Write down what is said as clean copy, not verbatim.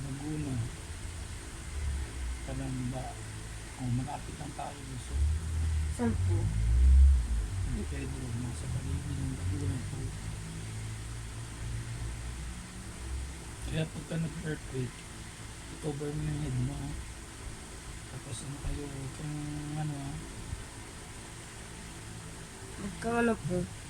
Laguna, Kalamba. Oh, malapit lang tayo gusto. Saan po? Hindi Pedro, nasa paligid ng Laguna po. Kaya pagka nag-earthquake, i-cover mo yung head mo. Tapos ano kayo, kung ano, Magkano po?